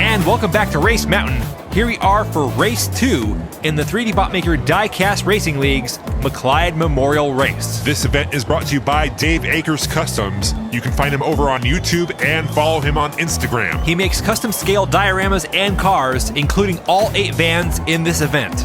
And welcome back to Race Mountain. Here we are for Race 2 in the 3D bot maker Diecast Racing League's McClyde Memorial Race. This event is brought to you by Dave Akers Customs. You can find him over on YouTube and follow him on Instagram. He makes custom scale dioramas and cars, including all 8 vans in this event.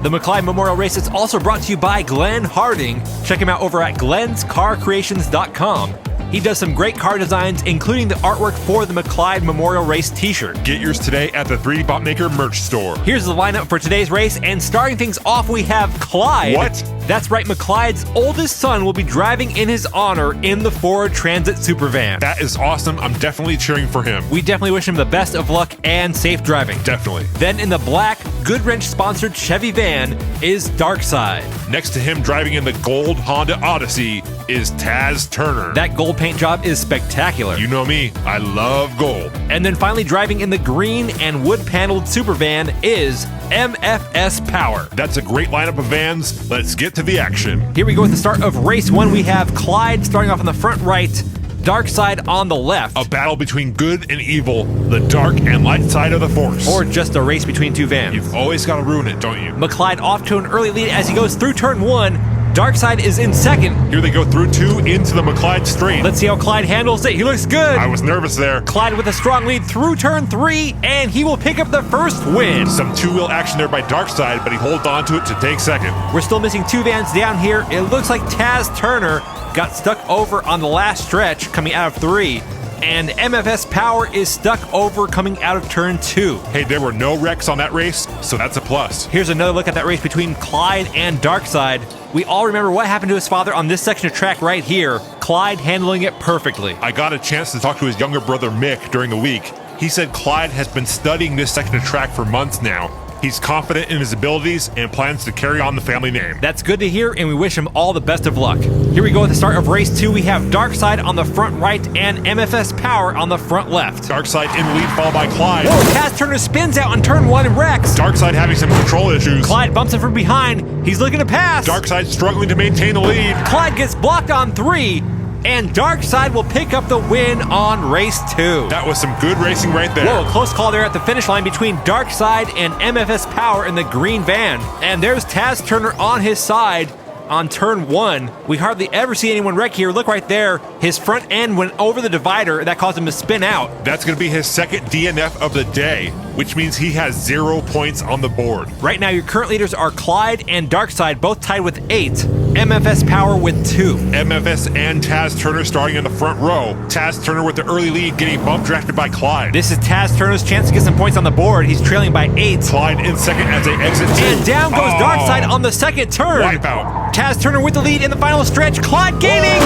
The McClyde Memorial Race is also brought to you by Glenn Harding. Check him out over at glenscarcreations.com. He does some great car designs, including the artwork for the McClyde Memorial Race t-shirt. Get yours today at the 3D Bot Maker merch store. Here's the lineup for today's race, and starting things off, we have Clyde. What? That's right, McClyde's oldest son will be driving in his honor in the Ford Transit Supervan. That is awesome. I'm definitely cheering for him. We definitely wish him the best of luck and safe driving. Definitely. Then in the black, Goodwrench-sponsored Chevy van is Darkside. Next to him, driving in the gold Honda Odyssey, is Taz Turner. That gold paint job is spectacular. You know me, I love gold. And then finally driving in the green and wood-paneled Supervan is MFS Power. That's a great lineup of vans. Let's get to the action. Here we go with the start of race 1. We have Clyde starting off on the front right, Darkside on the left. A battle between good and evil, the dark and light side of the force. Or just a race between 2 vans. You've always got to ruin it, don't you? McClyde off to an early lead as he goes through turn 1. Darkside is in second. Here they go through 2 into the McClyde straight. Let's see how Clyde handles it. He looks good. I was nervous there. Clyde with a strong lead through turn 3, and he will pick up the first win. Some two-wheel action there by Darkside, but he holds on to it to take second. We're still missing 2 vans down here. It looks like Taz Turner got stuck over on the last stretch coming out of 3. And MFS Power is stuck over coming out of turn 2. Hey, there were no wrecks on that race, so that's a plus. Here's another look at that race between Clyde and Darkside. We all remember what happened to his father on this section of track right here. Clyde handling it perfectly. I got a chance to talk to his younger brother Mick during the week. He said Clyde has been studying this section of track for months now. He's confident in his abilities and plans to carry on the family name. That's good to hear, and we wish him all the best of luck. Here we go at the start of race 2. We have Darkside on the front right and MFS Power on the front left. Darkside in the lead, followed by Clyde. Whoa, Taz Turner spins out on turn 1 and wrecks. Darkside having some control issues. Clyde bumps him from behind. He's looking to pass. Darkside struggling to maintain the lead. Clyde gets blocked on 3. And Darkside will pick up the win on race 2. That was some good racing right there. Whoa, close call there at the finish line between Darkside and MFS Power in the green van. And there's Taz Turner on his side on turn 1. We hardly ever see anyone wreck here. Look right there. His front end went over the divider. That caused him to spin out. That's going to be his second DNF of the day, which means he has 0 points on the board. Right now, your current leaders are Clyde and Darkside, both tied with 8. MFS Power with 2. MFS and Taz Turner starting in the front row. Taz Turner with the early lead, getting bump drafted by Clyde. This is Taz Turner's chance to get some points on the board. He's trailing by 8. Clyde in second as they exit 2. And down goes Darkside on the second turn. Wipeout. Taz Turner with the lead in the final stretch. Clyde gaining.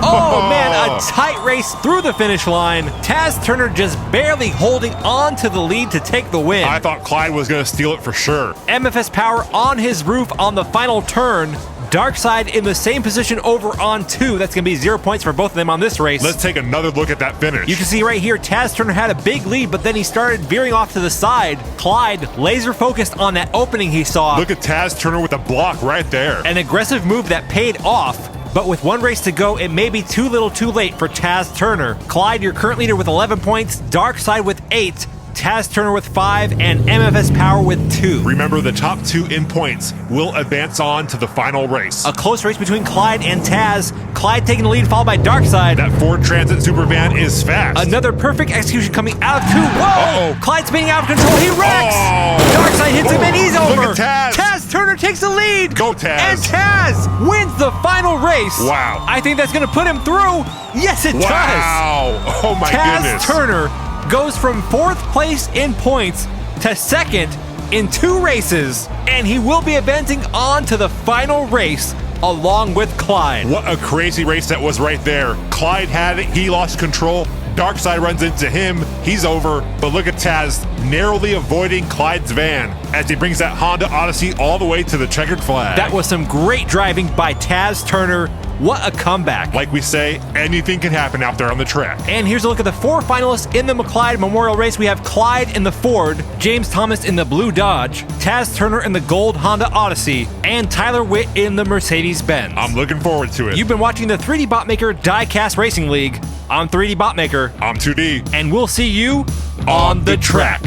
Oh man, a tight race through the finish line. Taz Turner just barely holding on to the lead to take the win. I thought Clyde was going to steal it for sure. MFS Power on his roof on the final turn. Darkside in the same position over on 2. That's going to be 0 points for both of them on this race. Let's take another look at that finish. You can see right here, Taz Turner had a big lead, but then he started veering off to the side. Clyde laser focused on that opening he saw. Look at Taz Turner with a block right there. An aggressive move that paid off. But with 1 race to go, it may be too little too late for Taz Turner. Clyde, your current leader with 11 points, Darkside with 8, Taz Turner with 5, and MFS Power with 2. Remember, the top 2 in points will advance on to the final race. A close race between Clyde and Taz. Clyde taking the lead, followed by Darkside. That Ford Transit Supervan is fast. Another perfect execution coming out of 2. Whoa! Uh-oh. Clyde spinning out of control. He wrecks! Oh. Darkside hits him and he's over. Look at Taz. Taz Turner takes the lead. Go Taz. And Taz wins the final race. Wow. I think that's going to put him through. Yes, it does. Wow. Oh my Taz goodness. Turner goes from 4th place in points to 2nd in 2 races, and he will be advancing on to the final race along with Clyde. What a crazy race that was right there. Clyde had it, he lost control. Darkside runs into him, he's over, but look at Taz narrowly avoiding Clyde's van as he brings that Honda Odyssey all the way to the checkered flag. That was some great driving by Taz Turner. What a comeback. Like we say, anything can happen out there on the track. And here's a look at the 4 finalists in the McClyde Memorial Race. We have Clyde in the Ford, James Thomas in the blue Dodge, Taz Turner in the gold Honda Odyssey, and Tyler Witt in the Mercedes-Benz. I'm looking forward to it. You've been watching the 3D Botmaker Diecast Racing League. I'm 3D Botmaker. I'm 2D. And we'll see you on the track.